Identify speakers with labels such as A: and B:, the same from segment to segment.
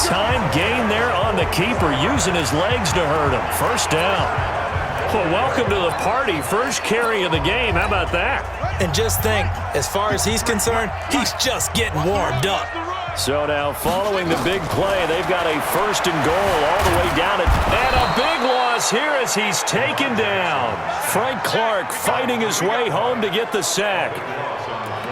A: big-time gain there on the keeper, using his legs to hurt him. First down. Well, welcome to the party. First carry of the game. How about that?
B: And just think, as far as he's concerned, he's just getting warmed up.
A: So now, following the big play, they've got a first and goal all the way down it. And a big loss here as he's taken down. Frank Clark fighting his way home to get the sack.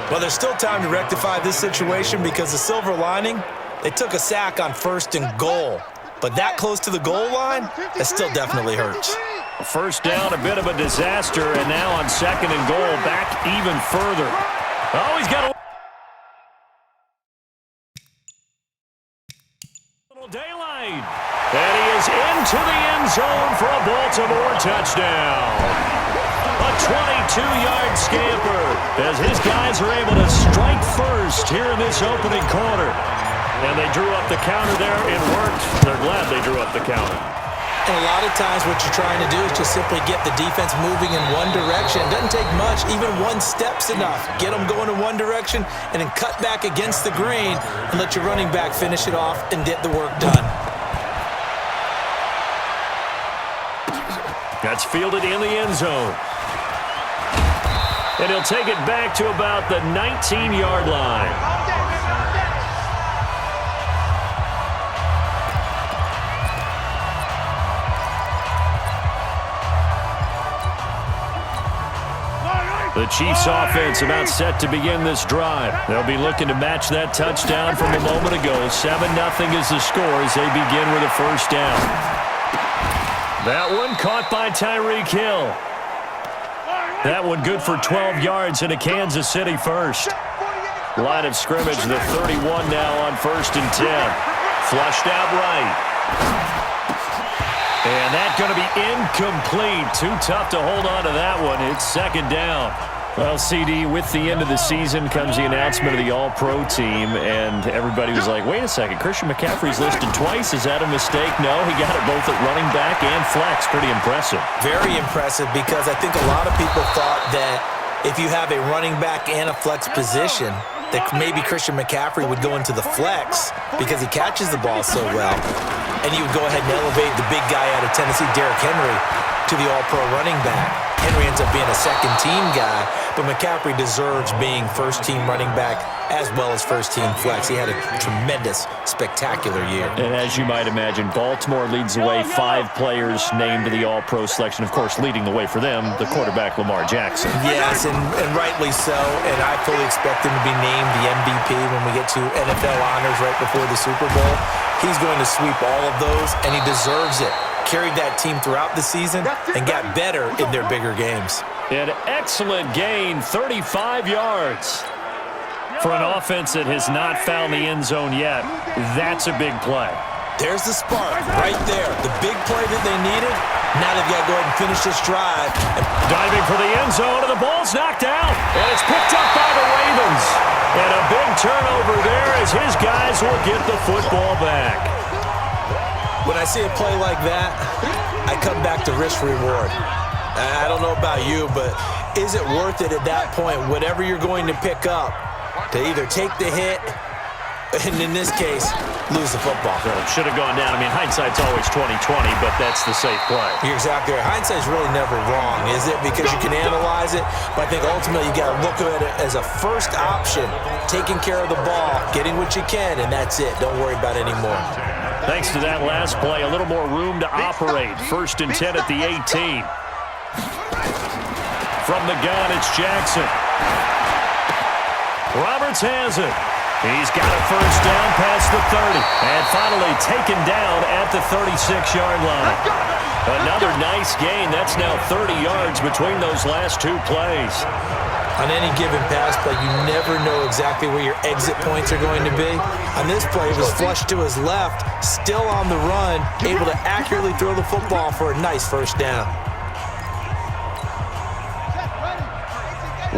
B: Well, there's still time to rectify this situation because the silver lining, they took a sack on first and goal. But that close to the goal line, that still definitely hurts.
A: First down, a bit of a disaster, and now on second and goal, back even further. Oh, he's got a little daylight. And he is into the end zone for a Baltimore touchdown. A 22-yard scamper as his guys are able to strike first here in this opening quarter. And they drew up the counter there. It worked. They're glad they drew up the counter.
B: And a lot of times what you're trying to do is just simply get the defense moving in one direction. It doesn't take much. Even one step's enough. Get them going in one direction and then cut back against the grain and let your running back finish it off and get the work done.
A: That's fielded in the end zone. And he'll take it back to about the 19-yard line. The Chiefs offense about set to begin this drive. They'll be looking to match that touchdown from a moment ago. 7-0 is the score as they begin with a first down. That one caught by Tyreek Hill. That one good for 12 yards and a Kansas City first. Line of scrimmage, the 31 now on first and 10. Flushed out right. And that's going to be incomplete. Too tough to hold on to that one. It's second down. Well, CD, with the end of the season comes the announcement of the All-Pro team, and everybody was like, wait a second, Christian McCaffrey's listed twice. Is that a mistake? No, he got it both at running back and flex. Pretty impressive.
B: Very impressive because I think a lot of people thought that if you have a running back and a flex position, that maybe Christian McCaffrey would go into the flex because he catches the ball so well. And you would go ahead and elevate the big guy out of Tennessee, Derrick Henry, to the All-Pro running back. Henry ends up being a second-team guy, but McCaffrey deserves being first-team running back as well as first-team flex. He had a tremendous, spectacular year.
A: And as you might imagine, Baltimore leads the way. 5 players named to the All-Pro selection. Of course, leading the way for them, the quarterback Lamar Jackson.
B: Yes, and rightly so. And I fully expect him to be named the MVP when we get to NFL honors right before the Super Bowl. He's going to sweep all of those, and he deserves it. Carried that team throughout the season and got better in their bigger games.
A: An excellent gain, 35 yards. For an offense that has not found the end zone yet, that's a big play.
B: There's the spark right there. The big play that they needed. Now they've got to go ahead and finish this drive.
A: Diving for the end zone, and the ball's knocked out. And it's picked up by the Ravens. And a big turnover there as his guys will get the football back.
B: When I see a play like that, I come back to risk-reward. I don't know about you, but is it worth it at that point, whatever you're going to pick up, to either take the hit, and in this case, lose the football?
A: So it should have gone down. I mean, hindsight's always 20/20, but that's the safe play.
B: You're exactly right. Hindsight's really never wrong, is it? Because you can analyze it, but I think ultimately you got to look at it as a first option, taking care of the ball, getting what you can, and that's it. Don't worry about it anymore.
A: Thanks to that last play, a little more room to operate. First and 10 at the 18. From the gun, it's Jackson. Roberts has it. He's got a first down past the 30. And finally taken down at the 36-yard line. Another nice gain. That's now 30 yards between those last 2 plays.
B: On any given pass play, you never know exactly where your exit points are going to be. On this play, he was flushed to his left, still on the run, able to accurately throw the football for a nice first down.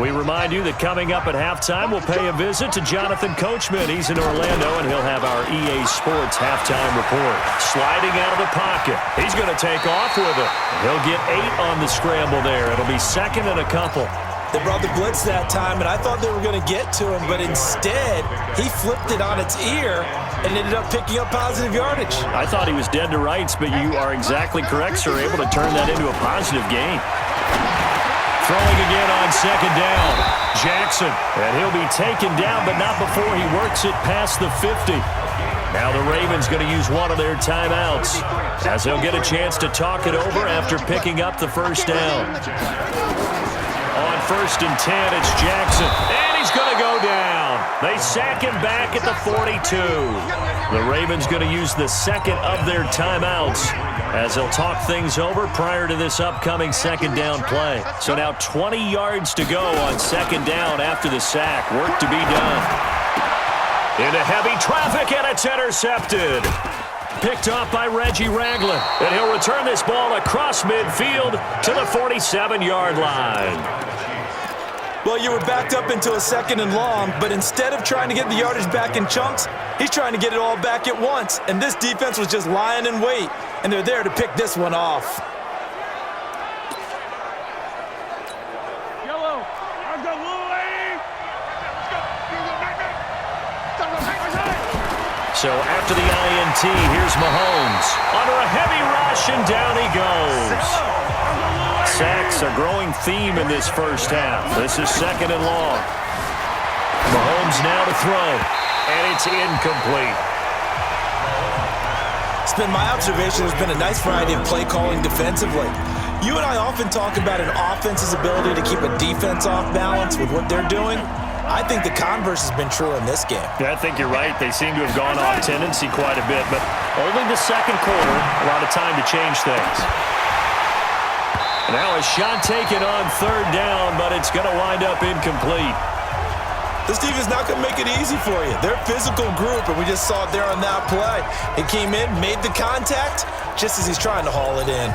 A: We remind you that coming up at halftime, we'll pay a visit to Jonathan Coachman. He's in Orlando, and he'll have our EA Sports halftime report. Sliding out of the pocket. He's going to take off with it. He'll get 8 on the scramble there. It'll be second and a couple.
B: They brought the blitz that time, and I thought they were going to get to him, but instead, he flipped it on its ear and ended up picking up positive yardage.
A: I thought he was dead to rights, but you are exactly correct, sir. Able to turn that into a positive gain. Throwing again on second down. Jackson, and he'll be taken down, but not before he works it past the 50. Now the Ravens going to use one of their timeouts as they'll get a chance to talk it over after picking up the first down. On 1st and 10, it's Jackson, and he's going to go down. They sack him back at the 42. The Ravens going to use the second of their timeouts as they'll talk things over prior to this upcoming second down play. So now 20 yards to go on second down after the sack. Work to be done. Into heavy traffic, and it's intercepted. Picked off by Reggie Ragland, and he'll return this ball across midfield to the 47-yard line.
B: Well, you were backed up into a 2nd and long, but instead of trying to get the yardage back in chunks, he's trying to get it all back at once. And this defense was just lying in wait, and they're there to pick this one off.
C: Yellow, I've got Lily.
A: So after the INT, here's Mahomes. Under a heavy rush, and down he goes. Sacks a growing theme in this first half. This is 2nd and long. Mahomes now to throw, and it's incomplete.
B: It's been my observation there's been a nice variety of play calling defensively. You and I often talk about an offense's ability to keep a defense off balance with what they're doing. I think the converse has been true in this game.
A: Yeah, I think you're right. They seem to have gone off tendency quite a bit, but only the second quarter, a lot of time to change things. Now a shot taken on 3rd down, but it's going to wind up incomplete.
B: This defense not going to make it easy for you. They're a physical group, and we just saw it there on that play. He came in, made the contact, just as he's trying to haul it in.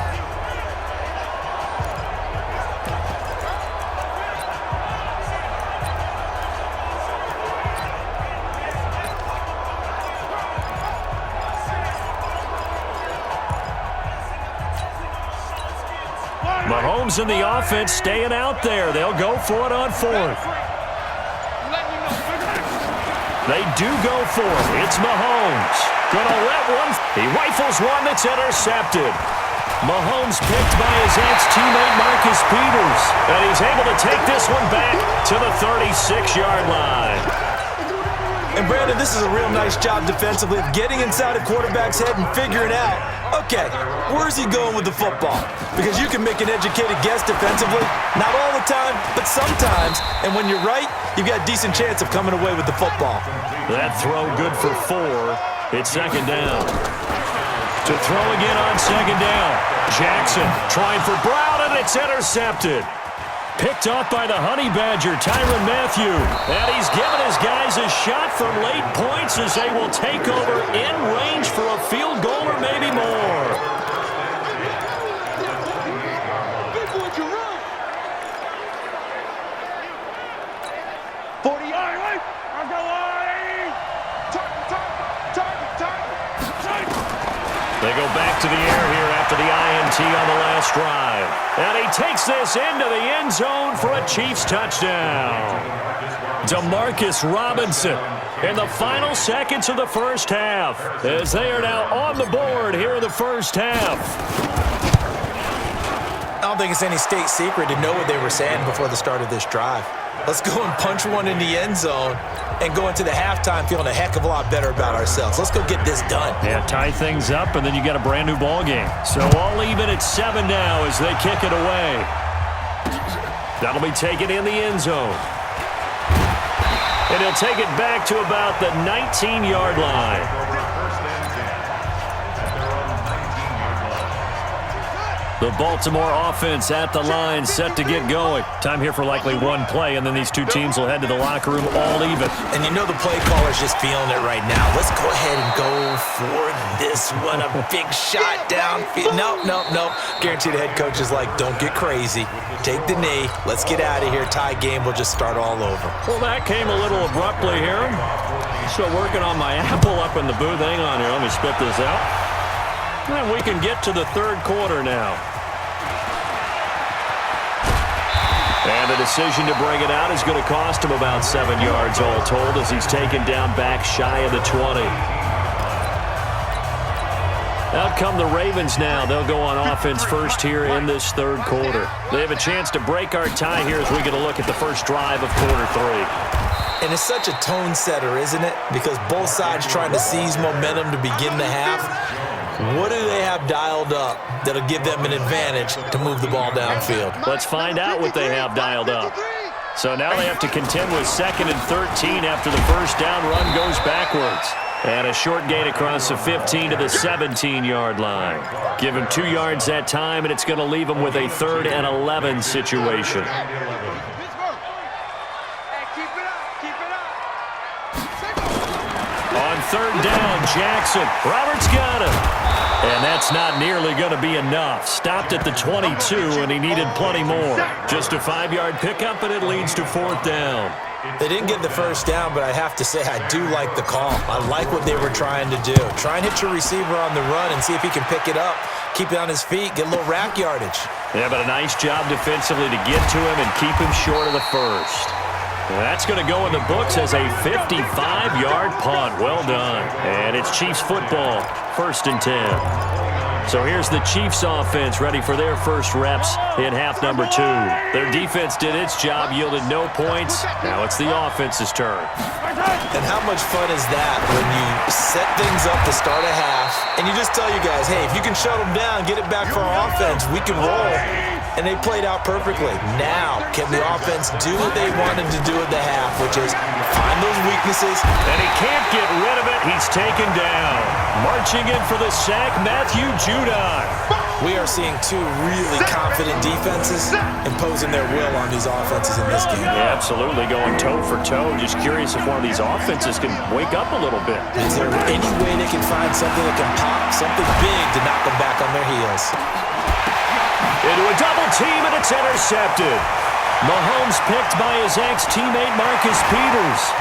A: Mahomes and the offense staying out there. They'll go for it on 4th. They do go for it. It's Mahomes. Gonna let one. He rifles one that's intercepted. Mahomes picked by his ex-teammate Marcus Peters. And he's able to take this one back to the 36-yard line.
B: And Brandon, this is a real nice job defensively of getting inside a quarterback's head and figuring out, okay, where's he going with the football? Because you can make an educated guess defensively, not all the time, but sometimes. And when you're right, you've got a decent chance of coming away with the football.
A: That throw good for 4. It's 2nd down. To throw again on 2nd down. Jackson trying for Brown, and it's intercepted. Picked off by the Honey Badger, Tyrann Mathieu. And he's given his guys a shot from late points as they will take over in range for a field goal or maybe more.
C: Big boy, you run. 40 yard line. I've got line. Target.
A: They go back to the air here after the INT on the last drive. And he takes this into the end zone for a Chiefs touchdown. Demarcus Robinson in the final seconds of the first half as they are now on the board here in the first half.
B: I don't think it's any state secret to know what they were saying before the start of this drive. Let's go and punch one in the end zone and go into the halftime feeling a heck of a lot better about ourselves. Let's go get this done.
A: Yeah, tie things up, and then you got a brand new ball game. So all even at 7 now as they kick it away. That'll be taken in the end zone. And he'll take it back to about the 19-yard line. The Baltimore offense at the line, set to get going. Time here for likely one play, and then these two teams will head to the locker room all even.
B: And you know the play caller's just feeling it right now. Let's go ahead and go for this one. A big shot downfield. Nope. Guarantee the head coach is like, don't get crazy. Take the knee. Let's get out of here. Tie game. We'll just start all over.
A: Well, that came a little abruptly here. Still working on my apple up in the booth. Hang on here. Let me spit this out. And we can get to the third quarter now. And the decision to bring it out is going to cost him about 7 yards all told as he's taken down back shy of the 20. Out come the Ravens now. They'll go on offense first here in this third quarter. They have a chance to break our tie here as we get a look at the first drive of quarter 3.
B: And it's such a tone setter, isn't it? Because both sides trying to seize momentum to begin the half. What do they have dialed up that'll give them an advantage to move the ball downfield?
A: Let's find out what they have dialed up. So now they have to contend with 2nd and 13 after the first down run goes backwards. And a short gain across the 15 to the 17-yard line. Give him 2 yards that time, and it's going to leave him with a 3rd and 11 situation. On 3rd down, Jackson. Roberts got him. And that's not nearly going to be enough. Stopped at the 22, and he needed plenty more. Just a 5-yard pickup, and it leads to 4th down.
B: They didn't get the first down, but I have to say I do like the call. I like what they were trying to do. Try and hit your receiver on the run and see if he can pick it up, keep it on his feet, get a little rack yardage.
A: Yeah, but a nice job defensively to get to him and keep him short of the first. That's going to go in the books as a 55-yard punt. Well done. And it's Chiefs football, 1st and 10. So here's the Chiefs offense ready for their first reps in half number 2. Their defense did its job, yielded no points. Now it's the offense's turn.
B: And how much fun is that when you set things up to start a half and you just tell you guys, hey, if you can shut them down, get it back for our offense, we can roll. And they played out perfectly. Now, can the offense do what they wanted to do at the half, which is find those weaknesses?
A: And he can't get rid of it. He's taken down. Marching in for the sack, Matthew Judon.
B: We are seeing 2 really confident defenses imposing their will on these offenses in this game.
A: Yeah, absolutely, going toe for toe. Just curious if one of these offenses can wake up a little bit.
B: Is there any way they can find something that can pop, something big to knock them back on their heels?
A: Into a double team, and it's intercepted. Mahomes picked by his ex-teammate Marcus Peters.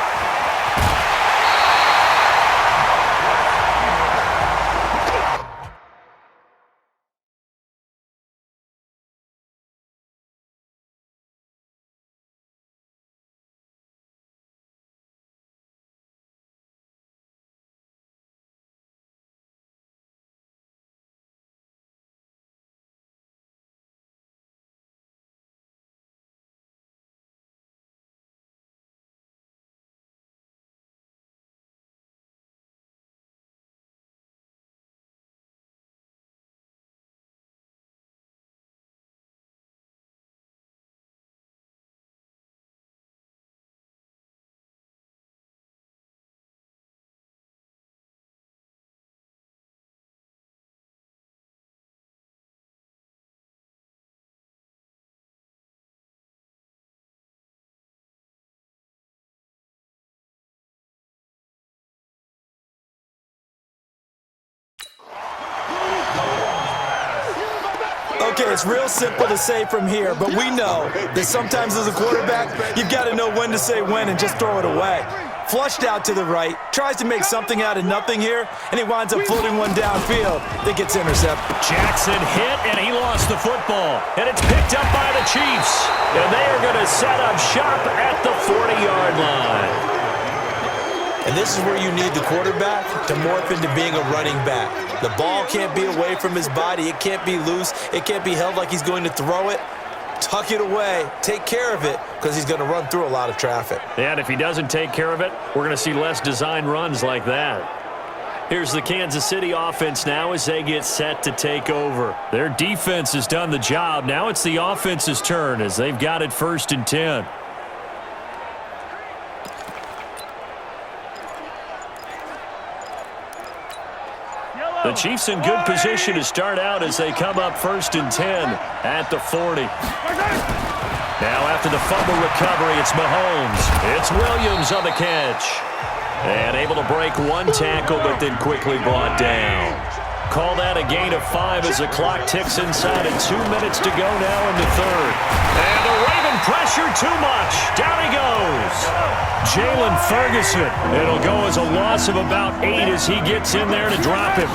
B: Okay, it's real simple to say from here, but we know that sometimes as a quarterback, you've got to know when to say when and just throw it away. Flushed out to the right, tries to make something out of nothing here, and he winds up floating one downfield that gets intercepted.
A: Jackson hit, and he lost the football. And it's picked up by the Chiefs. And they are going to set up shop at the 40-yard line.
B: And this is where you need the quarterback to morph into being a running back. The ball can't be away from his body. It can't be loose. It can't be held like he's going to throw it. Tuck it away. Take care of it because he's going to run through a lot of traffic.
A: Yeah, and if he doesn't take care of it, we're going to see less design runs like that. Here's the Kansas City offense now as they get set to take over. Their defense has done the job. Now it's the offense's turn as they've got it 1st and 10. The Chiefs in good position to start out as they come up 1st and 10 at the 40. Now after the fumble recovery, it's Mahomes. It's Williams on the catch. And able to break one tackle, but then quickly brought down. Call that a gain of 5 as the clock ticks inside and 2 minutes to go now in the 3rd. And the Raven pressure too much. Down he goes. Jalen Ferguson. It'll go as a loss of about 8 as he gets in there to drop him.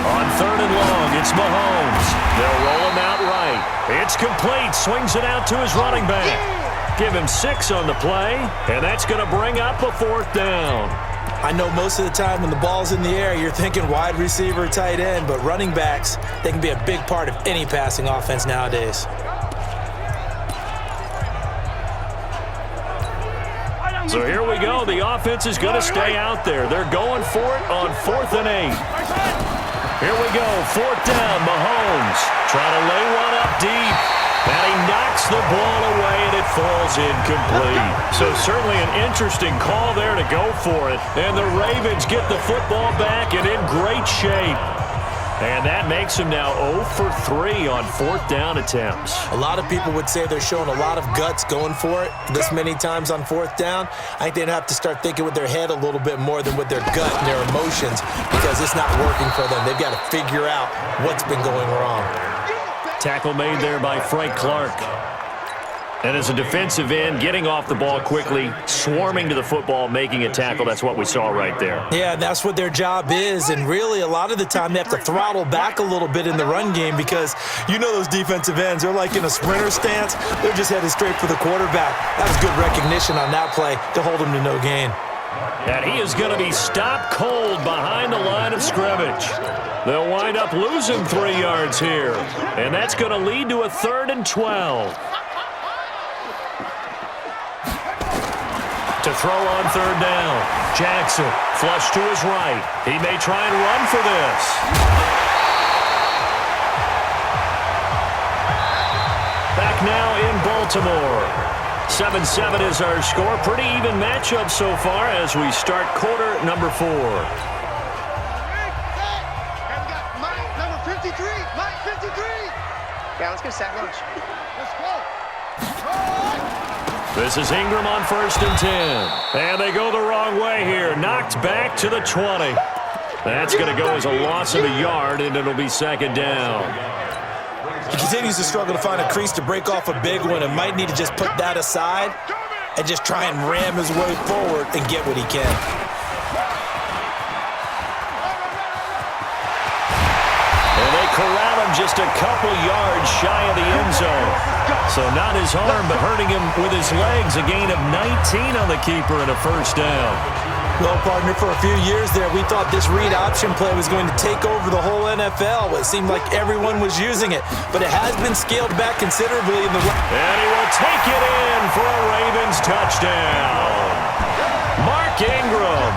A: On 3rd and long, it's Mahomes. They'll roll him out right. It's complete. Swings it out to his running back. Give him 6 on the play, and that's going to bring up a 4th down.
B: I know most of the time when the ball's in the air, you're thinking wide receiver, tight end, but running backs, they can be a big part of any passing offense nowadays.
A: So here we go. The offense is going to stay out there. They're going for it on 4th and 8. Here we go. 4th down. Mahomes trying to lay one up deep. And he knocks the ball away, and it falls incomplete. So certainly an interesting call there to go for it. And the Ravens get the football back and in great shape. And that makes them now 0 for 3 on 4th down attempts.
B: A lot of people would say they're showing a lot of guts going for it this many times on 4th down. I think they'd have to start thinking with their head a little bit more than with their gut and their emotions because it's not working for them. They've got to figure out what's been going wrong.
A: Tackle made there by Frank Clark. And as a defensive end, getting off the ball quickly, swarming to the football, making a tackle, that's what we saw right there.
B: Yeah, that's what their job is, and really a lot of the time they have to throttle back a little bit in the run game because you know those defensive ends, they're like in a sprinter stance. They're just headed straight for the quarterback. That was good recognition on that play to hold him to no gain.
A: And he is going to be stopped cold behind the line of scrimmage. They'll wind up losing 3 yards here, and that's going to lead to a 3rd and 12. To throw on 3rd down. Jackson, flush to his right. He may try and run for this. Back now in Baltimore. 7-7 is our score. Pretty even matchup so far as we start quarter number 4.
D: And we got Mike, number 53. Mike, 53. Yeah, let's get sack lunch. Let's go.
A: This is Ingram on 1st and 10. And they go the wrong way here. Knocked back to the 20. That's going to go as a loss of a yard, and it'll be 2nd down.
B: He continues to struggle to find a crease to break off a big one and might need to just put that aside and just try and ram his way forward and get what he can.
A: And they corral him just a couple yards shy of the end zone. So not his arm, but hurting him with his legs. A gain of 19 on the keeper and a 1st down.
B: Well, partner, for a few years there, we thought this read option play was going to take over the whole NFL. It seemed like everyone was using it, but it has been scaled back considerably in the...
A: And he will take it in for a Ravens touchdown. Mark Ingram,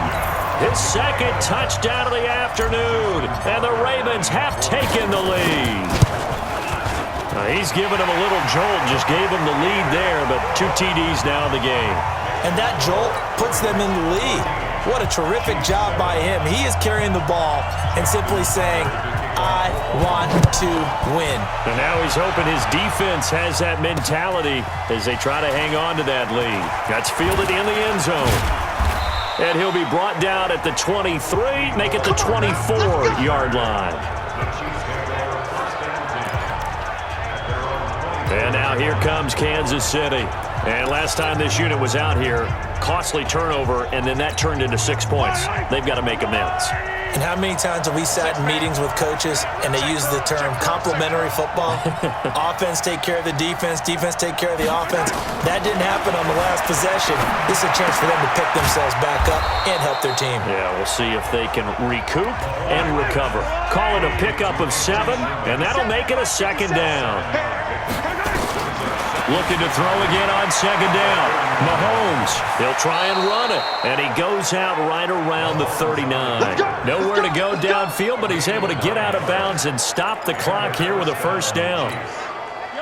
A: his 2nd touchdown of the afternoon, and the Ravens have taken the lead. He's given him a little jolt, just gave him the lead there, but 2 TDs now in the game.
B: And that jolt puts them in the lead. What a terrific job by him. He is carrying the ball and simply saying, I want to win.
A: And now he's hoping his defense has that mentality as they try to hang on to that lead. That's fielded in the end zone. And he'll be brought down at the 23, make it the 24-yard line. And now here comes Kansas City. And last time this unit was out here, costly turnover, and then that turned into 6 points. They've got to make amends.
B: And how many times have we sat in meetings with coaches and they use the term complementary football? Offense take care of the defense, defense take care of the offense. That didn't happen on the last possession. This is a chance for them to pick themselves back up and help their team.
A: Yeah, we'll see if they can recoup and recover. Call it a pickup of 7, and that'll make it a 2nd down. Looking to throw again on 2nd down. Mahomes, he'll try and run it. And he goes out right around the 39. Nowhere to go downfield, but he's able to get out of bounds and stop the clock here with a 1st down.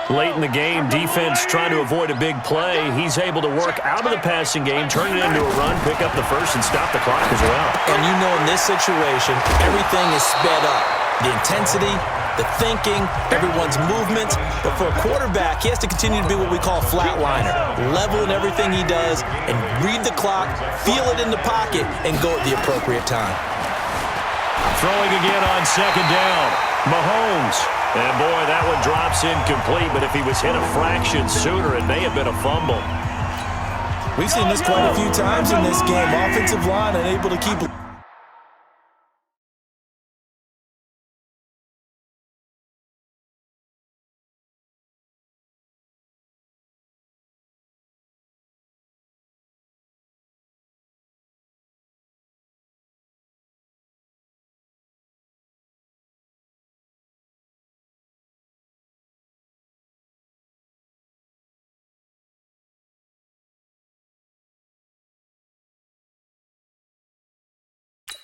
A: Late in the game, defense trying to avoid a big play. He's able to work out of the passing game, turn it into a run, pick up the 1st, and stop the clock as well.
B: And you know in this situation, everything is sped up. The intensity, the thinking, everyone's movement. But for a quarterback, he has to continue to be what we call a flatliner. Level in everything he does and read the clock, feel it in the pocket, and go at the appropriate time.
A: Throwing again on 2nd down. Mahomes. And boy, that one drops incomplete, but if he was hit a fraction sooner, it may have been a fumble.
B: We've seen this quite a few times in this game. Offensive line unable to keep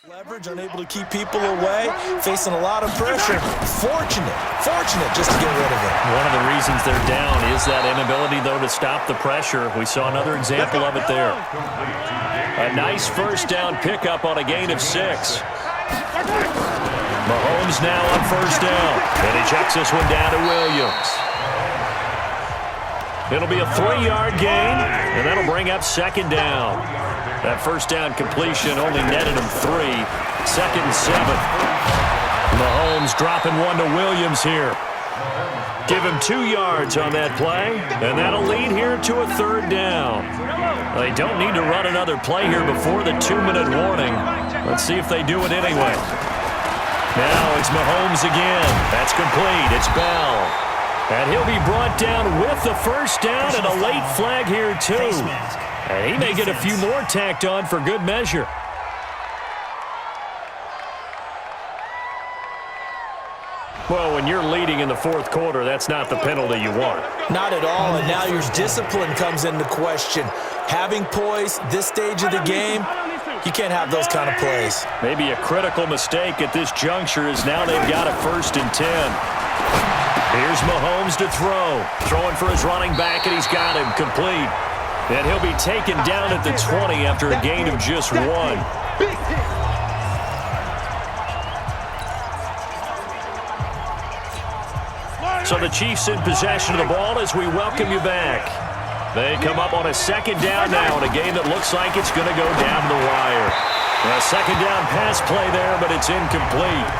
B: Leverage, unable to keep people away, facing a lot of pressure. Fortunate just to get rid of it.
A: One of the reasons they're down is that inability, though, to stop the pressure. We saw another example of it there. A nice first down pickup on a gain of 6. Mahomes now on first down, and he checks this one down to Williams. It'll be a 3-yard gain, and that'll bring up second down. That first down completion only netted him 3. Second and 7. Mahomes dropping one to Williams here. Give him 2 yards on that play, and that'll lead here to a third down. They don't need to run another play here before the 2-minute warning. Let's see if they do it anyway. Now it's Mahomes again. That's complete. It's Bell. And he'll be brought down with the first down and a late flag here, too. And he may get a few more tacked on for good measure. Well, when you're leading in the fourth quarter, that's not the penalty you want.
B: Not at all, and now your discipline comes into question. Having poise this stage of the game, you can't have those kind of plays.
A: Maybe a critical mistake at this juncture is now they've got a 1st and 10. Here's Mahomes to throw. Throwing for his running back, and he's got him complete. And he'll be taken down at the 20 after a gain of just 1. So the Chiefs in possession of the ball as we welcome you back. They come up on a second down now in a game that looks like it's going to go down the wire. A second down pass play there, but it's incomplete.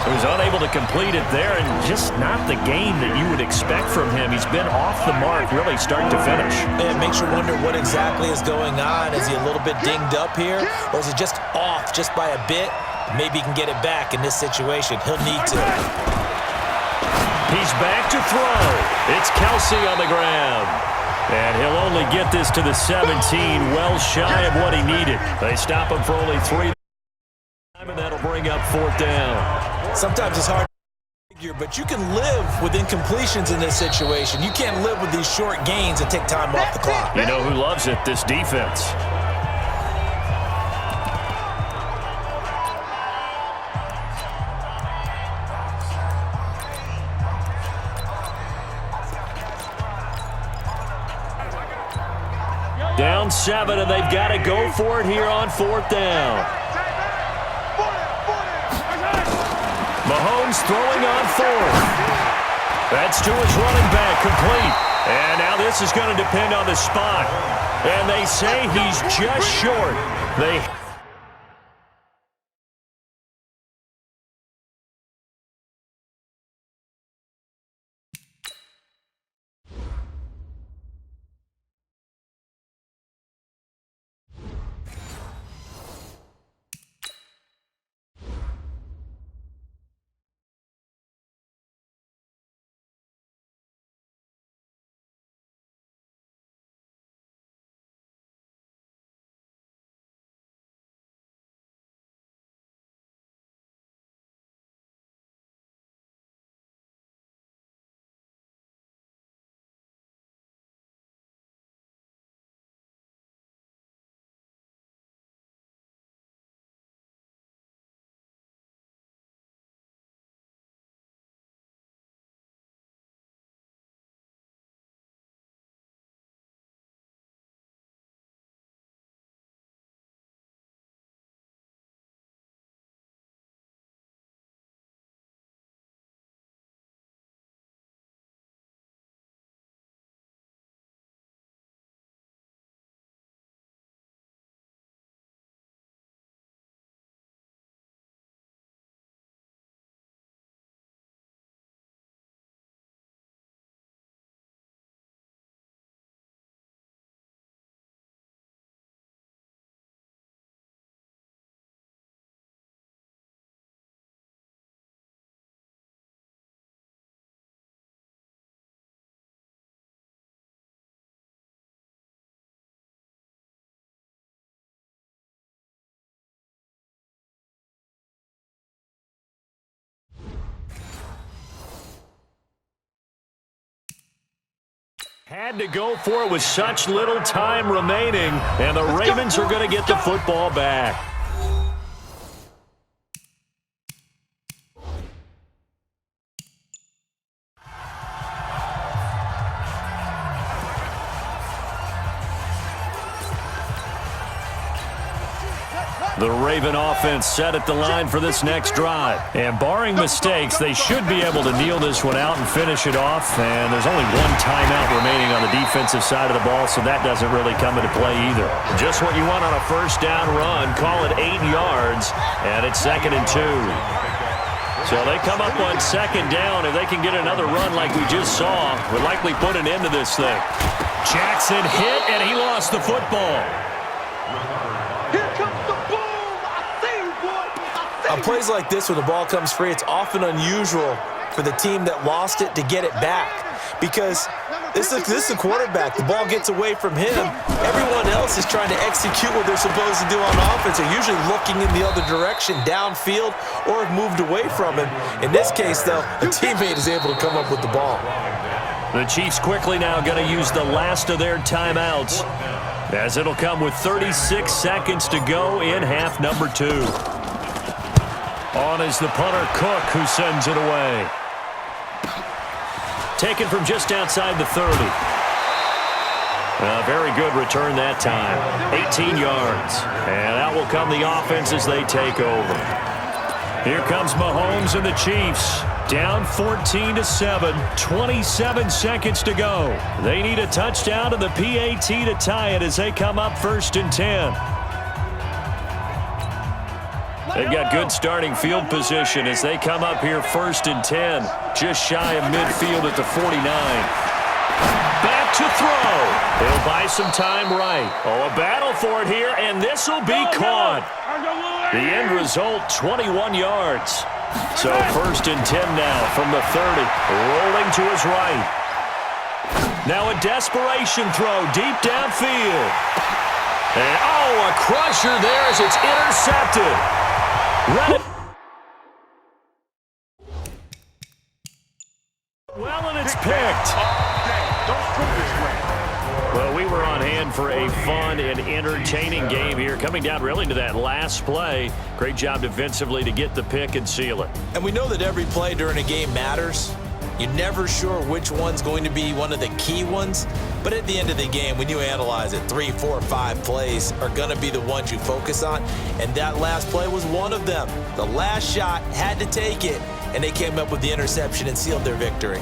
A: He was unable to complete it there, and just not the game that you would expect from him. He's been off the mark, really start to finish.
B: It makes you wonder what exactly is going on. Is he a little bit dinged up here, or is it just off just by a bit? Maybe he can get it back in this situation. He'll need to.
A: He's back to throw. It's Kelsey on the ground. And he'll only get this to the 17, well shy of what he needed. They stop him for only 3. And that'll bring up 4th down.
B: Sometimes it's hard to figure, but you can live with incompletions in this situation. You can't live with these short gains and take time off the clock.
A: You know who loves it? This defense. Down 7, and they've got to go for it here on 4th down. Mahomes throwing on 4th. That's to his running back, complete. And now this is going to depend on the spot. And they say he's just short. They had to go for it with such little time remaining, and the Ravens are going to get the football back. The Raven offense set at the line for this next drive. And barring mistakes, they should be able to kneel this one out and finish it off. And there's only one timeout remaining on the defensive side of the ball, so that doesn't really come into play either. Just what you want on a first down run. Call it 8 yards, and it's 2nd and 2. So they come up on 2nd down. If they can get another run like we just saw, would likely put an end to this thing. Jackson hit, and he lost the football.
C: Here comes the boom. I see you, boy.
B: On plays like this where the ball comes free, it's often unusual for the team that lost it to get it back because this is the quarterback. The ball gets away from him. Everyone else is trying to execute what they're supposed to do on offense. They're usually looking in the other direction, downfield, or have moved away from him. In this case, though, a teammate is able to come up with the ball.
A: The Chiefs quickly now going to use the last of their timeouts, as it'll come with 36 seconds to go in half number 2. On is the punter, Cook, who sends it away. Taken from just outside the 30. A very good return that time. 18 yards. And out will come the offense as they take over. Here comes Mahomes and the Chiefs. Down 14-7, 27 seconds to go. They need a touchdown and the PAT to tie it as they come up 1st and 10. They've got good starting field position as they come up here 1st and 10, just shy of midfield at the 49. Back to throw. He'll buy some time right. Oh, a battle for it here, and this will be caught. The end result, 21 yards. So 1st and 10 now from the 30, rolling to his right. Now a desperation throw deep downfield. And, oh, a crusher there as it's intercepted. Well, and it's picked. Well, we were on hand for a fun and entertaining game here, coming down really to that last play. Great job defensively to get the pick and seal it.
B: And we know that every play during a game matters. You're never sure which one's going to be one of the key ones. But at the end of the game, when you analyze it, 3, 4, 5 plays are going to be the ones you focus on. And that last play was one of them. The last shot had to take it, and they came up with the interception and sealed their victory.